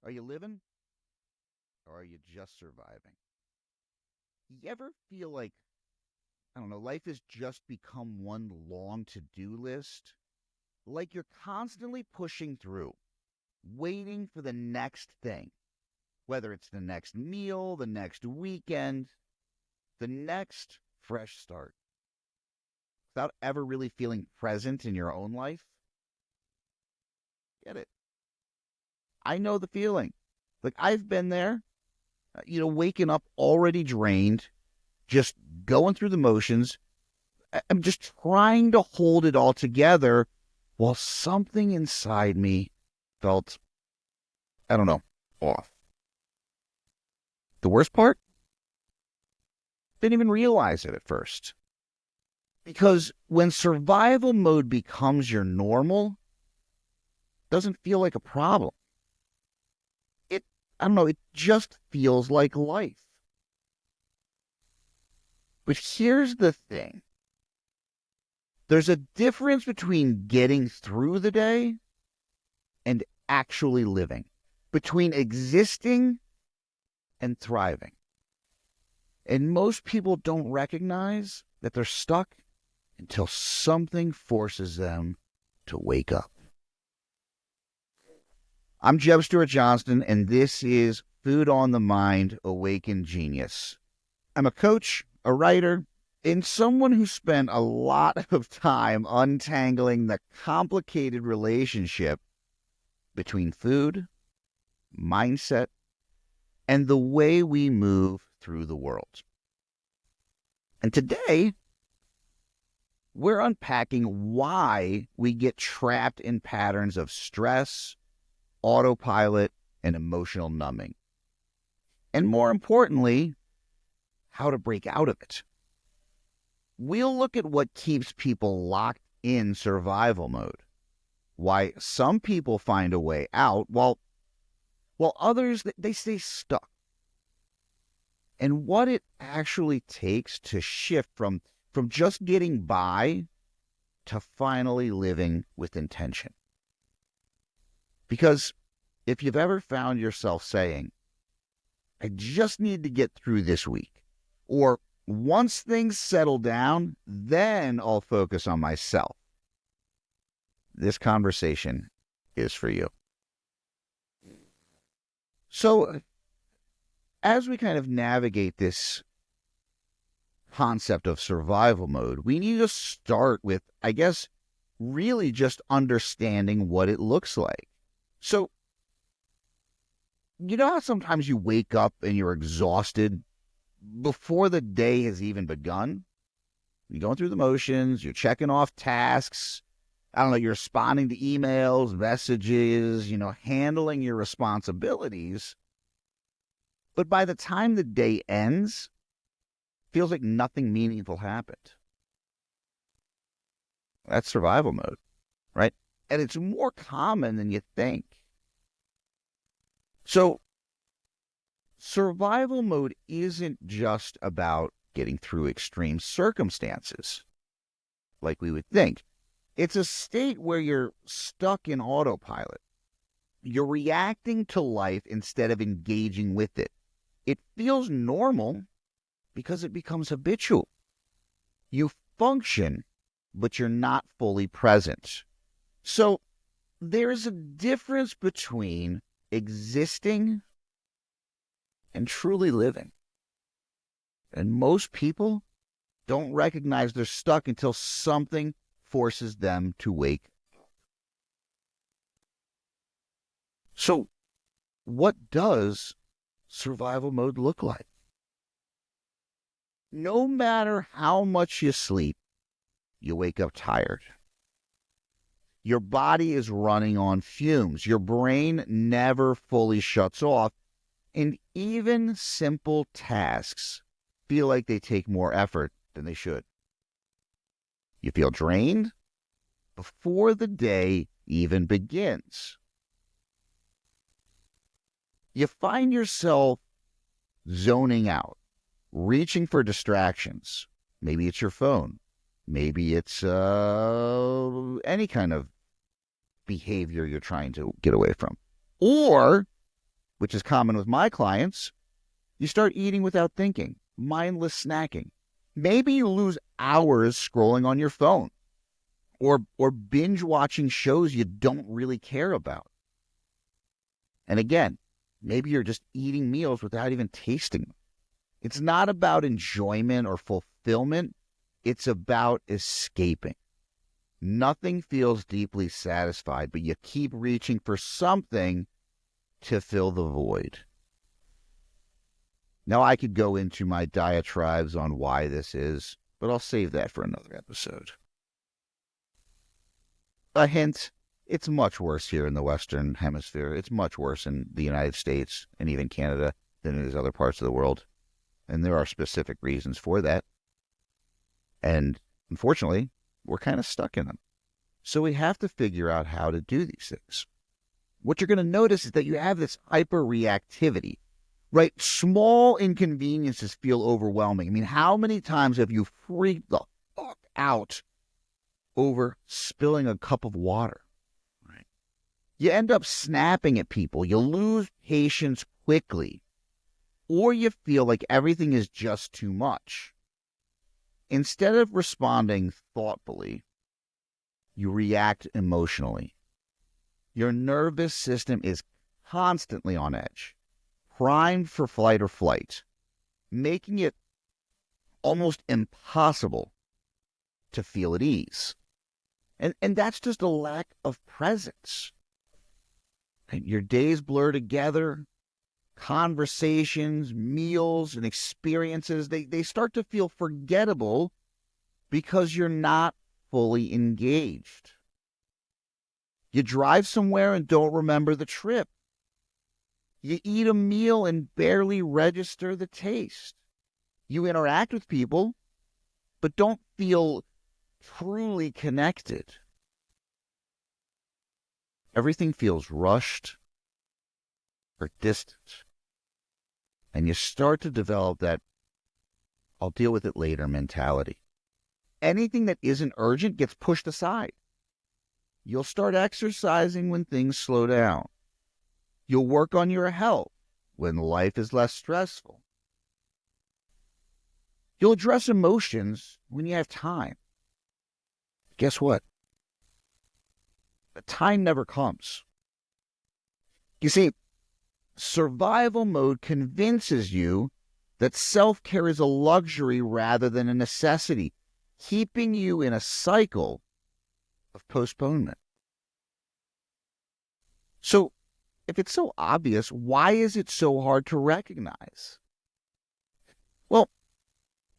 Are you living or are you just surviving? You ever feel like, I don't know, life has just become one long to do list? Like you're constantly pushing through, waiting for the next thing, whether it's the next meal, the next weekend, the next fresh start, without ever really feeling present in your own life? Get it? I know the feeling. Like I've been there, waking up already drained, just going through the motions. I'm just trying to hold it all together while something inside me felt, I don't know, off. The worst part? Didn't even realize it at first. Because when survival mode becomes your normal, it doesn't feel like a problem. I don't know, it just feels like life. But here's the thing. There's a difference between getting through the day and actually living, between existing and thriving. And most people don't recognize that they're stuck until something forces them to wake up. I'm Jeb Stuart Johnston, and this is Food on the Mind, Awaken Genius. I'm a coach, a writer, and someone who spent a lot of time untangling the complicated relationship between food, mindset, and the way we move through the world. And today, we're unpacking why we get trapped in patterns of stress, autopilot, and emotional numbing. And more importantly, how to break out of it. We'll look at what keeps people locked in survival mode, why some people find a way out while others, they stay stuck, and what it actually takes to shift from just getting by to finally living with intention. Because if you've ever found yourself saying, I just need to get through this week, or once things settle down, then I'll focus on myself, this conversation is for you. So, as we kind of navigate this concept of survival mode, we need to start with, I guess, really just understanding what it looks like. So, you know how sometimes you wake up and you're exhausted before the day has even begun? You're going through the motions, you're checking off tasks, I don't know, you're responding to emails, messages, handling your responsibilities. But by the time the day ends, it feels like nothing meaningful happened. That's survival mode, right? And it's more common than you think. So, survival mode isn't just about getting through extreme circumstances, like we would think. It's a state where you're stuck in autopilot. You're reacting to life instead of engaging with it. It feels normal because it becomes habitual. You function, but you're not fully present. So there's a difference between existing and truly living. And most people don't recognize they're stuck until something forces them to wake up. So what does survival mode look like? No matter how much you sleep, you wake up tired. Your body is running on fumes. Your brain never fully shuts off. And even simple tasks feel like they take more effort than they should. You feel drained before the day even begins. You find yourself zoning out, reaching for distractions. Maybe it's your phone. Maybe it's any kind of behavior you're trying to get away from. Or which is common with my clients, you start eating without thinking, mindless snacking. Maybe you lose hours scrolling on your phone or binge watching shows you don't really care about. And again, maybe you're just eating meals without even tasting them. It's not about enjoyment or fulfillment. It's about escaping. Nothing feels deeply satisfied, but you keep reaching for something to fill the void. Now, I could go into my diatribes on why this is, but I'll save that for another episode. A hint, it's much worse here in the Western Hemisphere. It's much worse in the United States and even Canada than it is other parts of the world. And there are specific reasons for that. And unfortunately, we're kind of stuck in them. So we have to figure out how to do these things. What you're going to notice is that you have this hyperreactivity, right? Small inconveniences feel overwhelming. I mean, how many times have you freaked the fuck out over spilling a cup of water? Right? You end up snapping at people. You lose patience quickly. Or you feel like everything is just too much. Instead of responding thoughtfully, you react emotionally. Your nervous system is constantly on edge, primed for flight or flight, making it almost impossible to feel at ease. And that's just a lack of presence. And your days blur together, conversations, meals, and experiences, they start to feel forgettable because you're not fully engaged. You drive somewhere and don't remember the trip. You eat a meal and barely register the taste. You interact with people, but don't feel truly connected. Everything feels rushed or distant. And you start to develop that I'll deal with it later mentality. Anything that isn't urgent gets pushed aside. You'll start exercising when things slow down. You'll work on your health when life is less stressful. You'll address emotions when you have time. Guess what? The time never comes. You see, survival mode convinces you that self-care is a luxury rather than a necessity, keeping you in a cycle of postponement. So, if it's so obvious, why is it so hard to recognize? Well,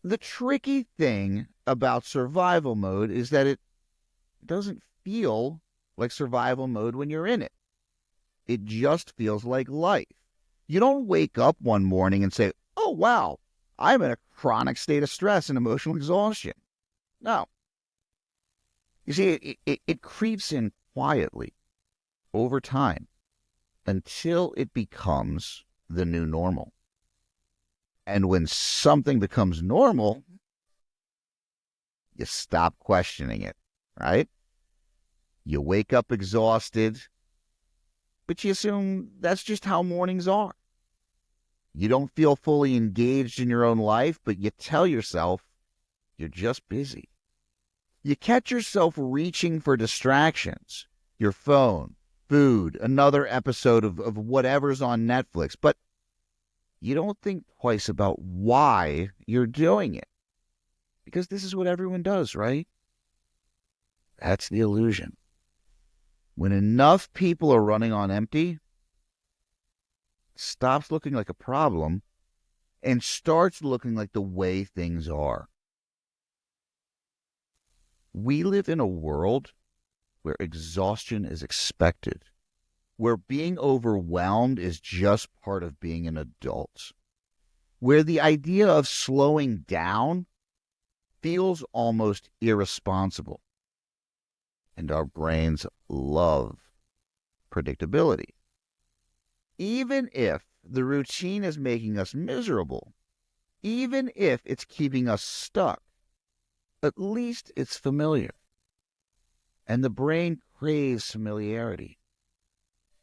the tricky thing about survival mode is that it doesn't feel like survival mode when you're in it. It just feels like life. You don't wake up one morning and say, oh, wow, I'm in a chronic state of stress and emotional exhaustion. No. You see, it creeps in quietly over time until it becomes the new normal. And when something becomes normal, you stop questioning it, right? You wake up exhausted, but you assume that's just how mornings are. You don't feel fully engaged in your own life, but you tell yourself you're just busy. You catch yourself reaching for distractions, your phone, food, another episode of whatever's on Netflix, but you don't think twice about why you're doing it. Because this is what everyone does, right? That's the illusion. When enough people are running on empty, it stops looking like a problem and starts looking like the way things are. We live in a world where exhaustion is expected, where being overwhelmed is just part of being an adult, where the idea of slowing down feels almost irresponsible. And our brains love predictability. Even if the routine is making us miserable, even if it's keeping us stuck, at least it's familiar. And the brain craves familiarity.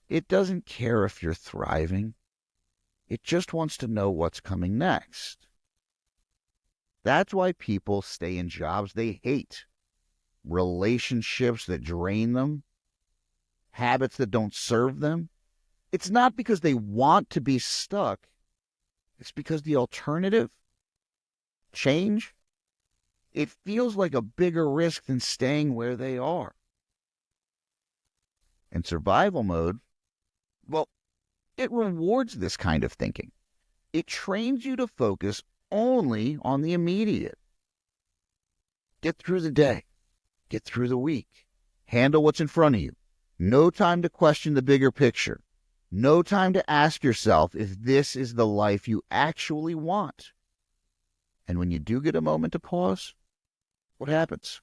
It doesn't care if you're thriving. It just wants to know what's coming next. That's why people stay in jobs they hate, relationships that drain them, habits that don't serve them. It's not because they want to be stuck. It's because the alternative, change, it feels like a bigger risk than staying where they are. In survival mode, well, it rewards this kind of thinking. It trains you to focus only on the immediate. Get through the day. Get through the week. Handle what's in front of you. No time to question the bigger picture. No time to ask yourself if this is the life you actually want. And when you do get a moment to pause, what happens?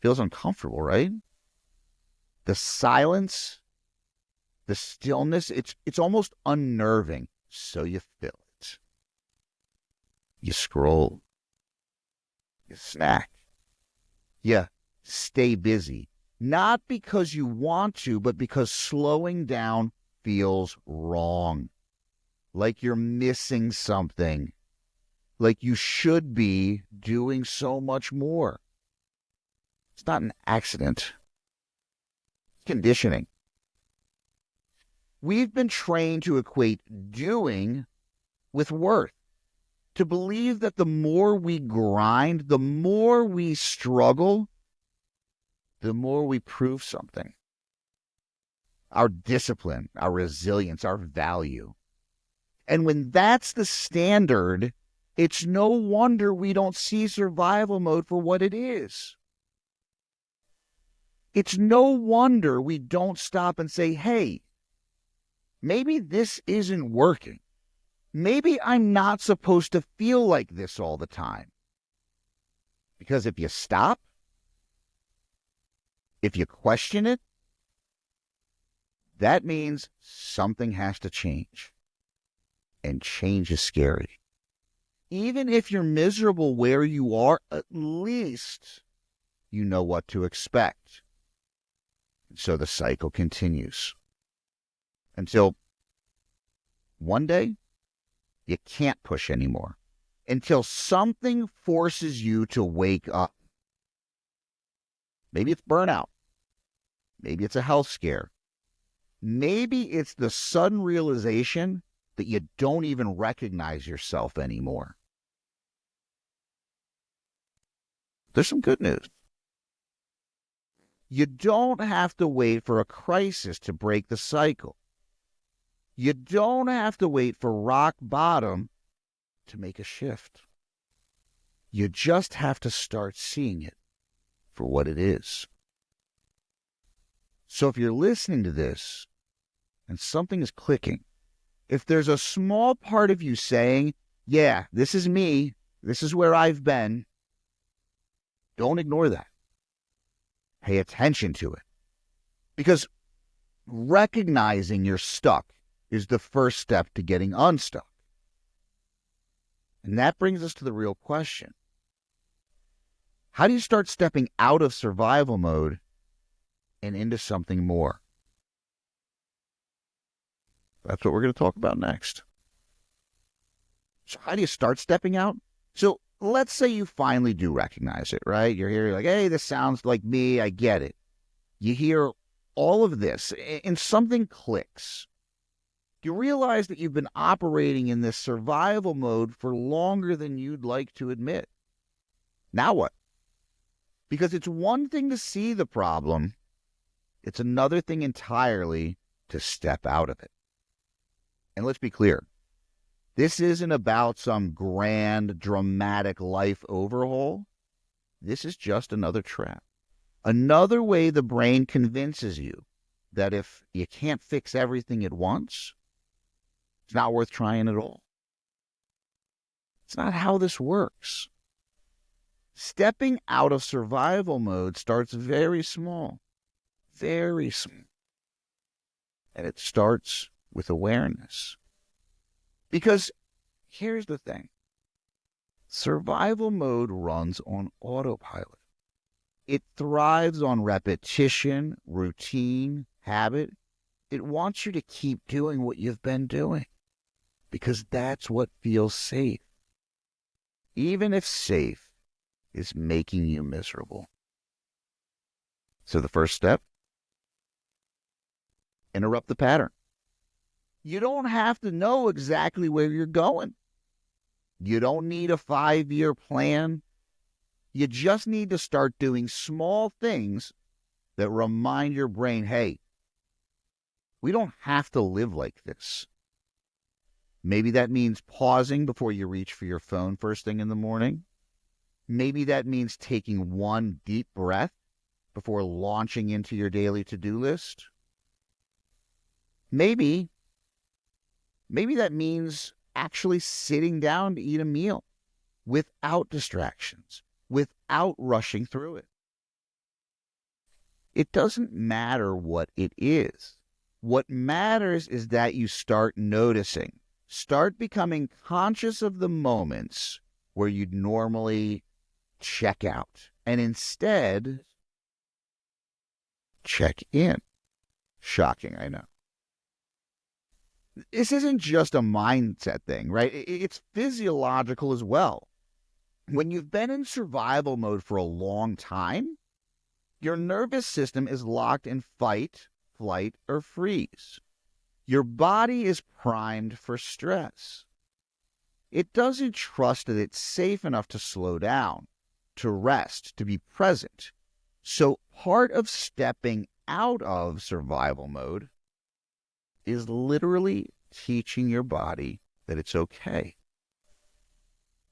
Feels uncomfortable, right? The silence, the stillness, it's almost unnerving. So you fill it. You scroll. You snack. You stay busy. Not because you want to, but because slowing down feels wrong. Like you're missing something. Like you should be doing so much more. It's not an accident. It's conditioning. We've been trained to equate doing with worth, to believe that the more we grind, the more we struggle, the more we prove something. Our discipline, our resilience, our value. And when that's the standard, it's no wonder we don't see survival mode for what it is. It's no wonder we don't stop and say, hey, maybe this isn't working. Maybe I'm not supposed to feel like this all the time. Because if you stop, if you question it, that means something has to change. And change is scary. Even if you're miserable where you are, at least you know what to expect. And so the cycle continues. Until one day, you can't push anymore. Until something forces you to wake up. Maybe it's burnout. Maybe it's a health scare. Maybe it's the sudden realization that you don't even recognize yourself anymore. There's some good news. You don't have to wait for a crisis to break the cycle. You don't have to wait for rock bottom to make a shift. You just have to start seeing it for what it is. So if you're listening to this and something is clicking, if there's a small part of you saying, yeah, this is me, this is where I've been, don't ignore that. Pay attention to it. Because recognizing you're stuck is the first step to getting unstuck. And that brings us to the real question. How do you start stepping out of survival mode and into something more? That's what we're going to talk about next. So how do you start stepping out? So let's say you finally do recognize it, right? You're here, you're like, hey, this sounds like me. I get it. You hear all of this and something clicks. You realize that you've been operating in this survival mode for longer than you'd like to admit. Now what? Because it's one thing to see the problem. It's another thing entirely to step out of it. And let's be clear. This isn't about some grand, dramatic life overhaul. This is just another trap. Another way the brain convinces you that if you can't fix everything at once, it's not worth trying at all. It's not how this works. Stepping out of survival mode starts very small. Very small. And it starts with awareness. Because here's the thing. Survival mode runs on autopilot. It thrives on repetition, routine, habit. It wants you to keep doing what you've been doing. because that's what feels safe, even if safe is making you miserable. So the first step, interrupt the pattern. You don't have to know exactly where you're going. You don't need a 5-year plan. You just need to start doing small things that remind your brain, hey, we don't have to live like this. Maybe that means pausing before you reach for your phone first thing in the morning. Maybe that means taking one deep breath before launching into your daily to-do list. Maybe that means actually sitting down to eat a meal without distractions, without rushing through it. It doesn't matter what it is. What matters is that you start noticing, start becoming conscious of the moments where you'd normally check out, and instead check in. Shocking, I know. This isn't just a mindset thing, right? It's physiological as well. When you've been in survival mode for a long time, your nervous system is locked in fight, flight, or freeze. Your body is primed for stress. It doesn't trust that it's safe enough to slow down, to rest, to be present. So part of stepping out of survival mode is literally teaching your body that it's okay,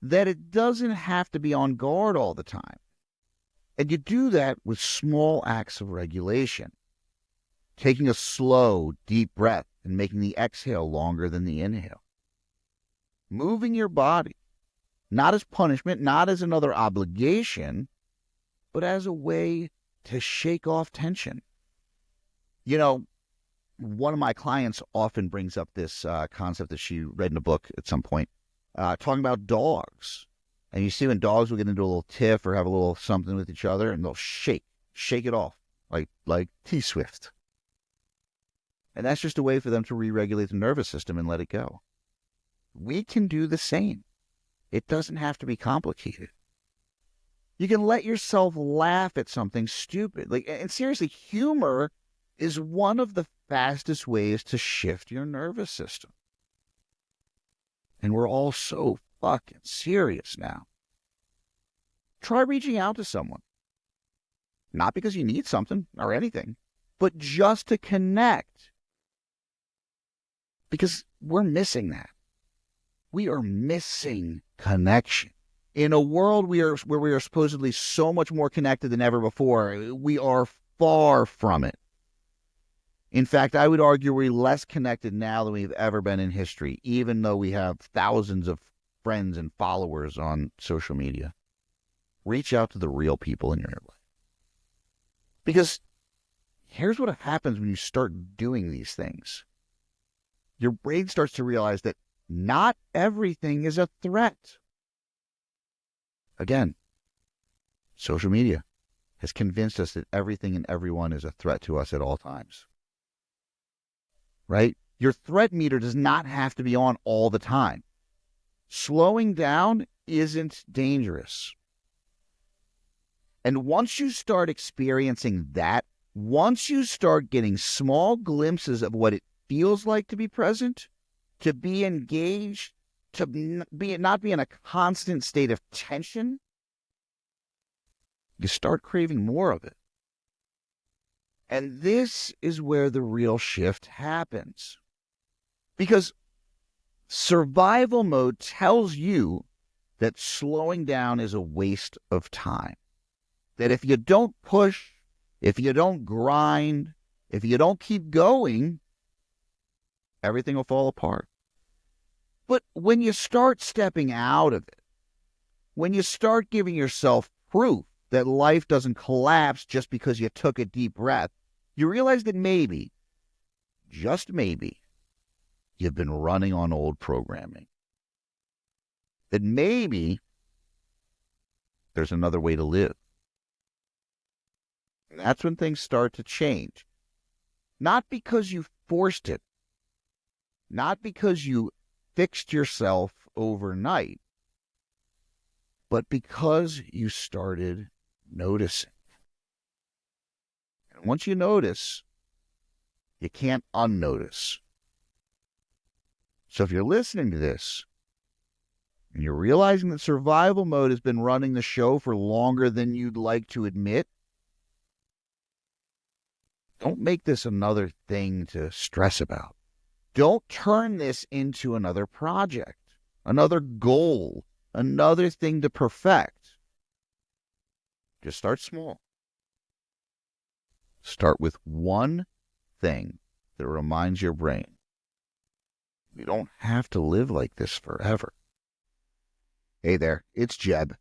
that it doesn't have to be on guard all the time. And you do that with small acts of regulation, taking a slow, deep breath and making the exhale longer than the inhale. Moving your body, not as punishment, not as another obligation, but as a way to shake off tension. You know, one of my clients often brings up this concept that she read in a book at some point, talking about dogs. And you see when dogs will get into a little tiff or have a little something with each other, and they'll shake it off, like T-Swift. And that's just a way for them to re-regulate the nervous system and let it go. We can do the same. It doesn't have to be complicated. You can let yourself laugh at something stupid. And seriously, humor is one of the fastest ways to shift your nervous system. And we're all so fucking serious now. Try reaching out to someone. Not because you need something or anything, but just to connect. Because we're missing that. We are missing connection. In a world where we are supposedly so much more connected than ever before, we are far from it. In fact, I would argue we're less connected now than we've ever been in history, even though we have thousands of friends and followers on social media. Reach out to the real people in your life. Because here's what happens when you start doing these things. Your brain starts to realize that not everything is a threat. Again, social media has convinced us that everything and everyone is a threat to us at all times. Right? Your threat meter does not have to be on all the time. Slowing down isn't dangerous. And once you start experiencing that, once you start getting small glimpses of what it feels like to be present, to be engaged, to not be in a constant state of tension, you start craving more of it. And this is where the real shift happens. Because survival mode tells you that slowing down is a waste of time. That if you don't push, if you don't grind, if you don't keep going, everything will fall apart. But when you start stepping out of it, when you start giving yourself proof that life doesn't collapse just because you took a deep breath, you realize that maybe, just maybe, you've been running on old programming. That maybe there's another way to live. And that's when things start to change. Not because you forced it, not because you fixed yourself overnight, but because you started noticing. And once you notice, you can't unnotice. So if you're listening to this and you're realizing that survival mode has been running the show for longer than you'd like to admit, don't make this another thing to stress about. Don't turn this into another project, another goal, another thing to perfect. Just start small. Start with one thing that reminds your brain. You don't have to live like this forever. Hey there, it's Jeb.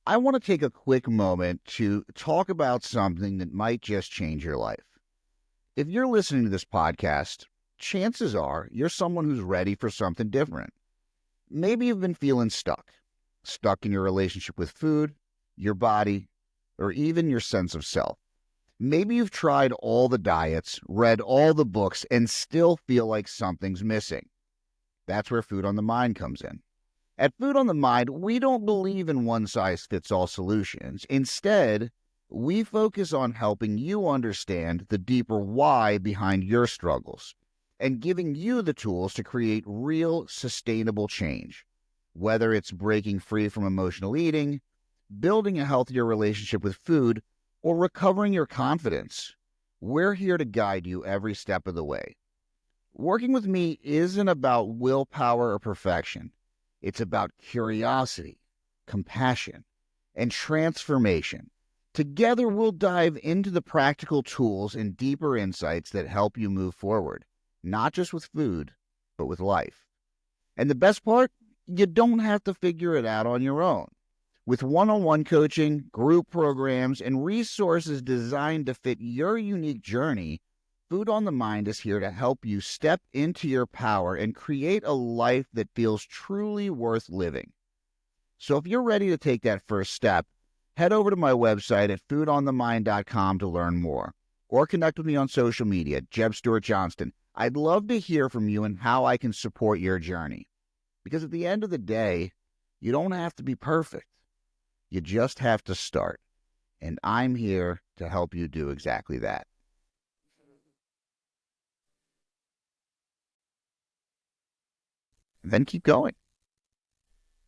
I want to take a quick moment to talk about something that might just change your life. If you're listening to this podcast, chances are you're someone who's ready for something different. Maybe you've been feeling stuck in your relationship with food, your body, or even your sense of self. Maybe you've tried all the diets, read all the books, and still feel like something's missing. That's where Food on the Mind comes in. At Food on the Mind, we don't believe in one-size-fits-all solutions. Instead, we focus on helping you understand the deeper why behind your struggles and giving you the tools to create real, sustainable change. Whether it's breaking free from emotional eating, building a healthier relationship with food, or recovering your confidence, we're here to guide you every step of the way. Working with me isn't about willpower or perfection. It's about curiosity, compassion, and transformation. Together, we'll dive into the practical tools and deeper insights that help you move forward, not just with food, but with life. And the best part, you don't have to figure it out on your own. With one-on-one coaching, group programs, and resources designed to fit your unique journey, Food on the Mind is here to help you step into your power and create a life that feels truly worth living. So if you're ready to take that first step, head over to my website at foodonthemind.com to learn more, or connect with me on social media, Jeb Stuart Johnston. I'd love to hear from you and how I can support your journey. Because at the end of the day, you don't have to be perfect. You just have to start. And I'm here to help you do exactly that. Then keep going.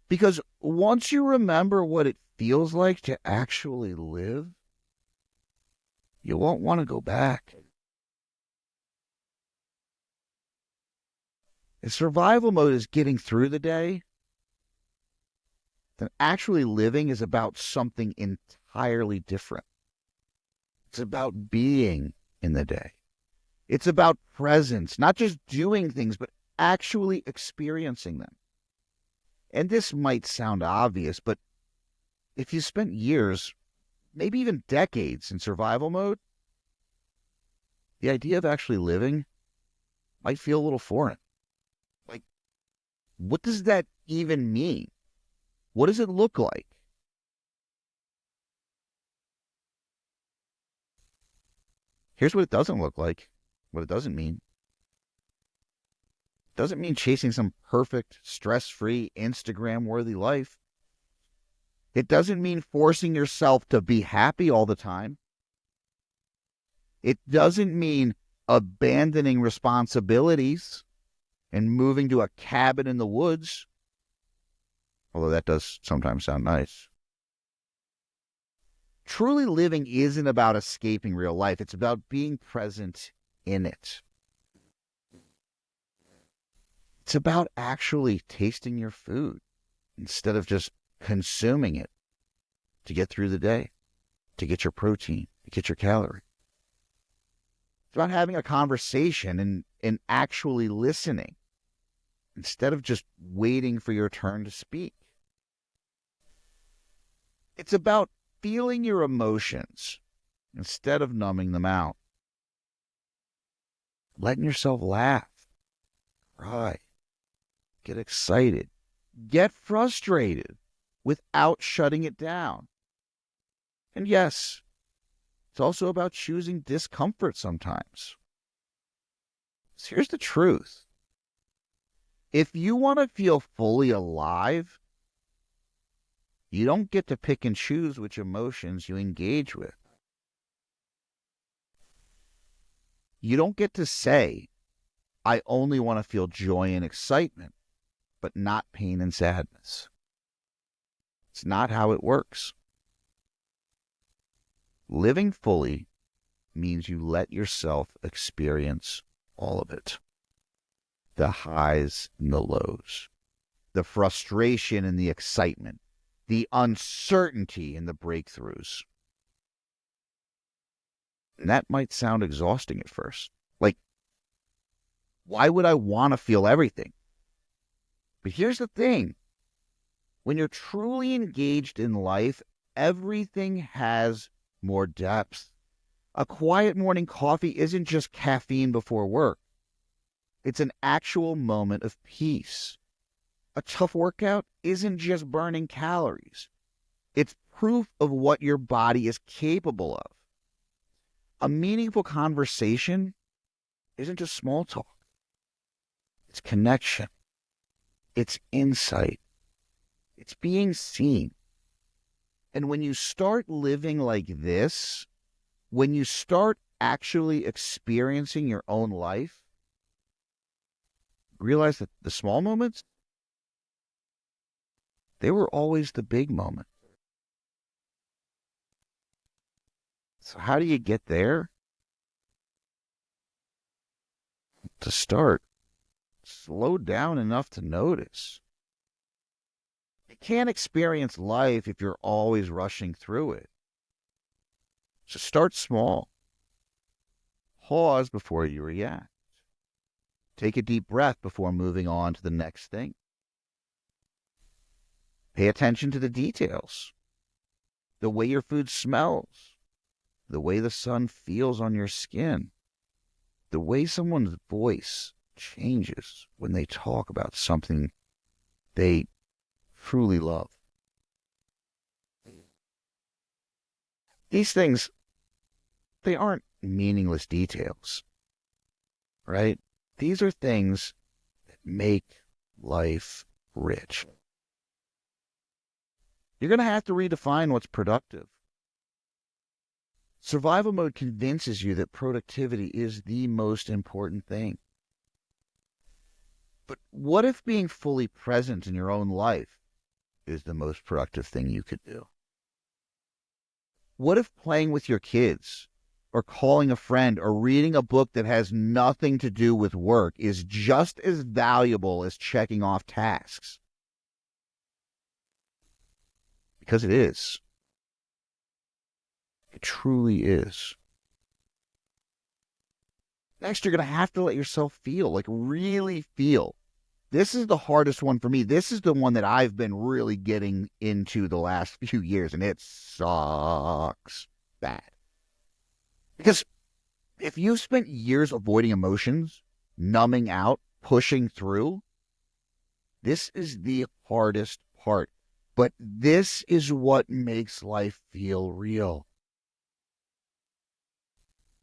Because once you remember what it feels like to actually live, you won't want to go back. If survival mode is getting through the day, then actually living is about something entirely different. It's about being in the day. It's about presence, not just doing things, but actually experiencing them. And this might sound obvious, but if you spent years, maybe even decades in survival mode, the idea of actually living might feel a little foreign. Like, what does that even mean? What does it look like? Here's what it doesn't look like, what it doesn't mean. It doesn't mean chasing some perfect, stress-free, Instagram-worthy life. It doesn't mean forcing yourself to be happy all the time. It doesn't mean abandoning responsibilities and moving to a cabin in the woods, although that does sometimes sound nice. Truly living isn't about escaping real life. It's about being present in it. It's about actually tasting your food instead of just consuming it to get through the day, to get your protein, to get your calorie. It's about having a conversation and actually listening instead of just waiting for your turn to speak. It's about feeling your emotions instead of numbing them out. Letting yourself laugh, cry, get excited, get frustrated without shutting it down. And yes, it's also about choosing discomfort sometimes. So here's the truth. If you want to feel fully alive, you don't get to pick and choose which emotions you engage with. You don't get to say, I only want to feel joy and excitement, but not pain and sadness. It's not how it works. Living fully means you let yourself experience all of it. The highs and the lows, the frustration and the excitement, the uncertainty and the breakthroughs. And that might sound exhausting at first. Like, why would I want to feel everything? But here's the thing. When you're truly engaged in life, everything has more depth. A quiet morning coffee isn't just caffeine before work. It's an actual moment of peace. A tough workout isn't just burning calories. It's proof of what your body is capable of. A meaningful conversation isn't just small talk. It's connection. It's insight. It's being seen. And when you start living like this, when you start actually experiencing your own life, realize that the small moments, they were always the big moments. So how do you get there? To start, slow down enough to notice. You can't experience life if you're always rushing through it. So start small. Pause before you react. Take a deep breath before moving on to the next thing. Pay attention to the details. The way your food smells. The way the sun feels on your skin. The way someone's voice changes when they talk about something they truly love. These things, they aren't meaningless details, right? These are things that make life rich. You're going to have to redefine what's productive. Survival mode convinces you that productivity is the most important thing. But what if being fully present in your own life is the most productive thing you could do? What if playing with your kids or calling a friend or reading a book that has nothing to do with work is just as valuable as checking off tasks? Because it is. It truly is. Next, you're going to have to let yourself feel, like really feel. This is the hardest one for me. This is the one that I've been really getting into the last few years, and it sucks bad. Because if you've spent years avoiding emotions, numbing out, pushing through, this is the hardest part. But this is what makes life feel real.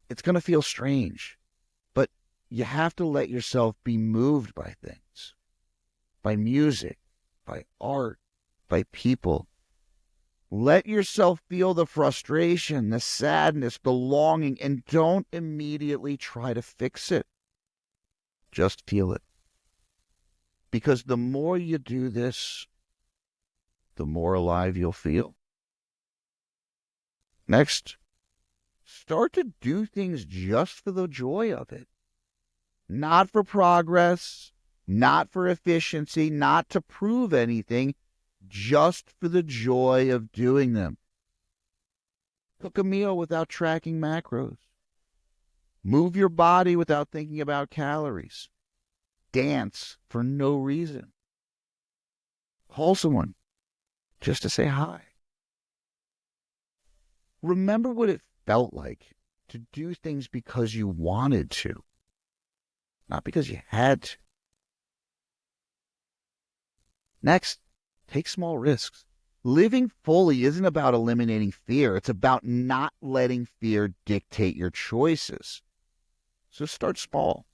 It's going to feel strange, but you have to let yourself be moved by things, by music, by art, by people. Let yourself feel the frustration, the sadness, the longing, and don't immediately try to fix it. Just feel it. Because the more you do this, the more alive you'll feel. Next, start to do things just for the joy of it. Not for progress, not for efficiency, not to prove anything, just for the joy of doing them. Cook a meal without tracking macros. Move your body without thinking about calories. Dance for no reason. Call someone just to say hi. Remember what it felt like to do things because you wanted to, not because you had to. Next, take small risks. Living fully isn't about eliminating fear. It's about not letting fear dictate your choices. So start small.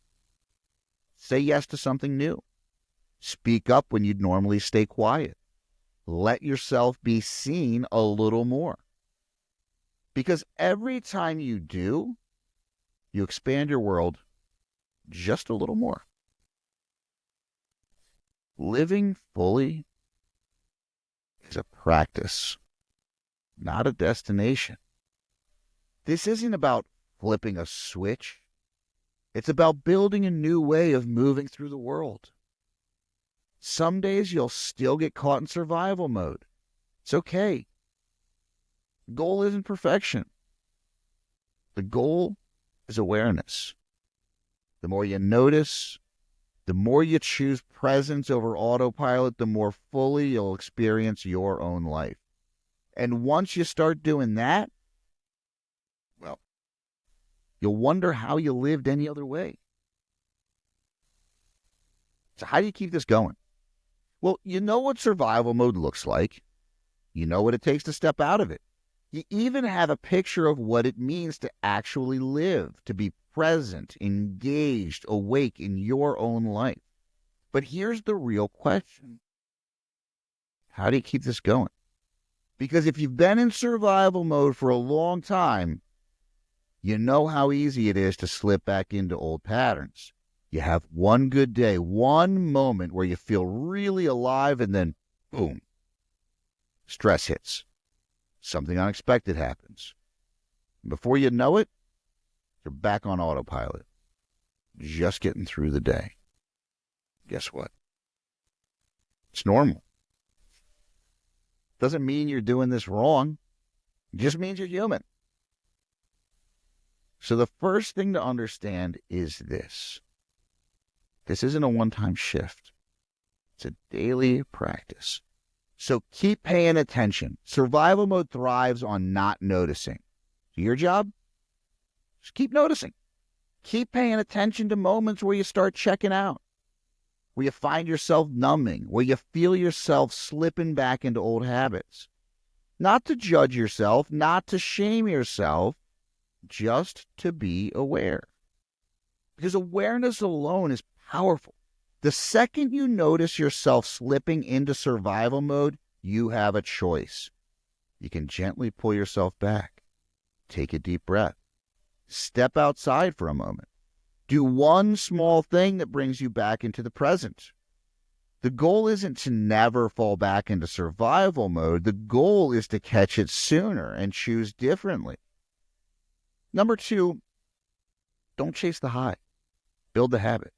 Say yes to something new. Speak up when you'd normally stay quiet. Let yourself be seen a little more. Because every time you do, you expand your world just a little more. Living fully is a practice, not a destination. This isn't about flipping a switch. It's about building a new way of moving through the world. Some days you'll still get caught in survival mode. It's okay. The goal isn't perfection. The goal is awareness. The more you notice, the more you choose presence over autopilot, the more fully you'll experience your own life. And once you start doing that, well, you'll wonder how you lived any other way. So how do you keep this going? Well, you know what survival mode looks like. You know what it takes to step out of it. You even have a picture of what it means to actually live, to be present, engaged, awake in your own life. But here's the real question. How do you keep this going? Because if you've been in survival mode for a long time, you know how easy it is to slip back into old patterns. You have one good day, one moment where you feel really alive, and then, boom, stress hits. Something unexpected happens. Before you know it, you're back on autopilot, just getting through the day. Guess what? It's normal. Doesn't mean you're doing this wrong. It just means you're human. So the first thing to understand is this. This isn't a one-time shift. It's a daily practice. So keep paying attention. Survival mode thrives on not noticing. So your job? Just keep noticing. Keep paying attention to moments where you start checking out, where you find yourself numbing, where you feel yourself slipping back into old habits. Not to judge yourself, not to shame yourself, just to be aware. Because awareness alone is powerful. The second you notice yourself slipping into survival mode, you have a choice. You can gently pull yourself back. Take a deep breath. Step outside for a moment. Do one small thing that brings you back into the present. The goal isn't to never fall back into survival mode. The goal is to catch it sooner and choose differently. Number 2, don't chase the high. Build the habit.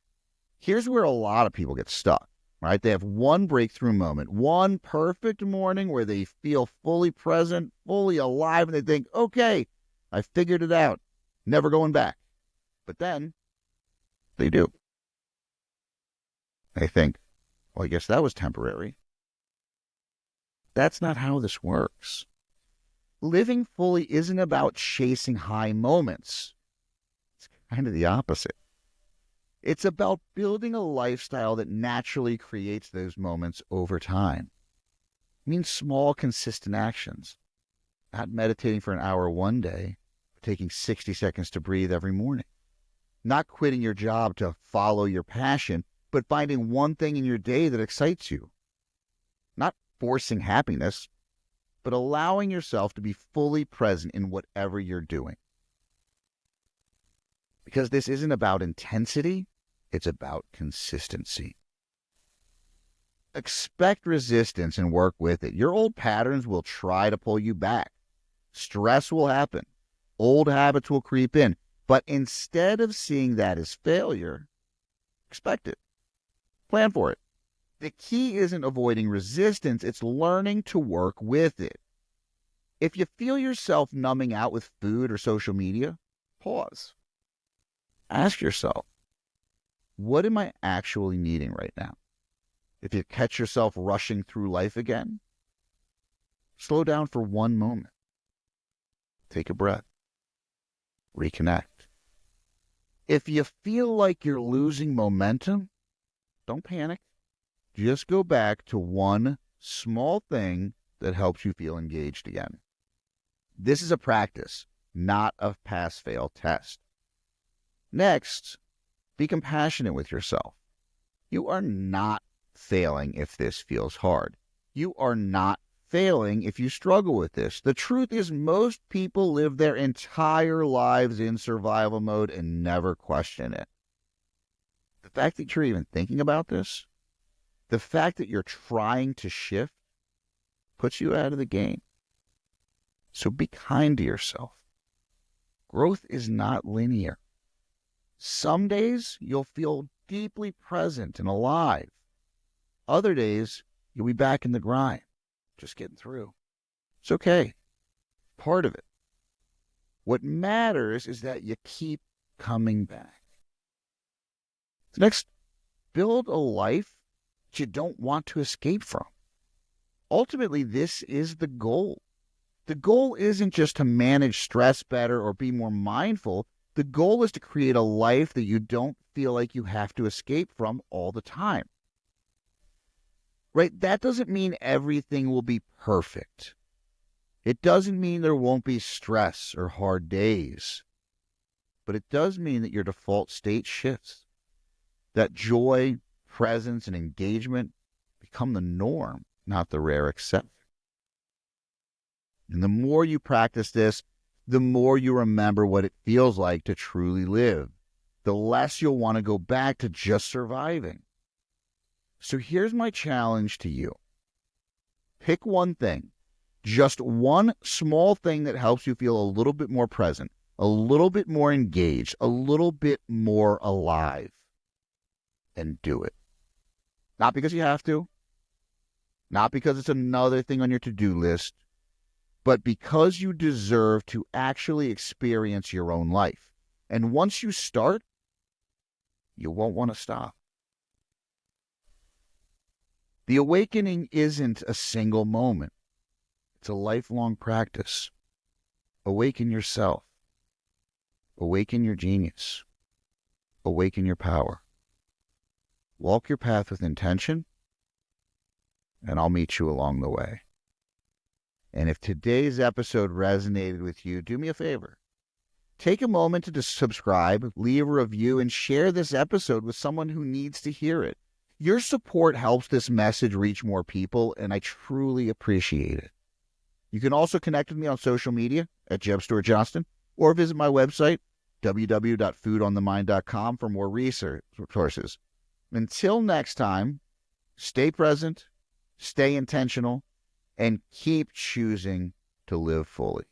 Here's where a lot of people get stuck, right? They have one breakthrough moment, one perfect morning where they feel fully present, fully alive, and they think, okay, I figured it out, never going back. But then they do. They think, well, I guess that was temporary. That's not how this works. Living fully isn't about chasing high moments. It's kind of the opposite. It's about building a lifestyle that naturally creates those moments over time. It means small, consistent actions. Not meditating for an hour one day, but taking 60 seconds to breathe every morning. Not quitting your job to follow your passion, but finding one thing in your day that excites you. Not forcing happiness, but allowing yourself to be fully present in whatever you're doing. Because this isn't about intensity, it's about consistency. Expect resistance and work with it. Your old patterns will try to pull you back. Stress will happen. Old habits will creep in. But instead of seeing that as failure, expect it. Plan for it. The key isn't avoiding resistance, it's learning to work with it. If you feel yourself numbing out with food or social media, pause. Ask yourself, what am I actually needing right now? If you catch yourself rushing through life again, slow down for one moment. Take a breath. Reconnect. If you feel like you're losing momentum, don't panic. Just go back to one small thing that helps you feel engaged again. This is a practice, not a pass-fail test. Next, be compassionate with yourself. You are not failing if this feels hard. You are not failing if you struggle with this. The truth is, most people live their entire lives in survival mode and never question it. The fact that you're even thinking about this, the fact that you're trying to shift, puts you out of the game. So be kind to yourself. Growth is not linear. Some days you'll feel deeply present and alive. Other days you'll be back in the grind, just getting through. It's okay. Part of it. What matters is that you keep coming back. Next, build a life that you don't want to escape from. Ultimately, this is the goal. The goal isn't just to manage stress better or be more mindful. The goal is to create a life that you don't feel like you have to escape from all the time. Right? That doesn't mean everything will be perfect. It doesn't mean there won't be stress or hard days. But it does mean that your default state shifts. That joy, presence, and engagement become the norm, not the rare exception. And the more you practice this, the more you remember what it feels like to truly live. The less you'll want to go back to just surviving. So here's my challenge to you. Pick one thing, just one small thing that helps you feel a little bit more present, a little bit more engaged, a little bit more alive, and do it. Not because you have to, not because it's another thing on your to-do list, but because you deserve to actually experience your own life. And once you start, you won't want to stop. The awakening isn't a single moment. It's a lifelong practice. Awaken yourself. Awaken your genius. Awaken your power. Walk your path with intention, and I'll meet you along the way. And if today's episode resonated with you, do me a favor. Take a moment to subscribe, leave a review, and share this episode with someone who needs to hear it. Your support helps this message reach more people, and I truly appreciate it. You can also connect with me on social media at Jeb Stuart Johnston, or visit my website, www.foodonthemind.com, for more resources. Until next time, stay present, stay intentional, and keep choosing to live fully.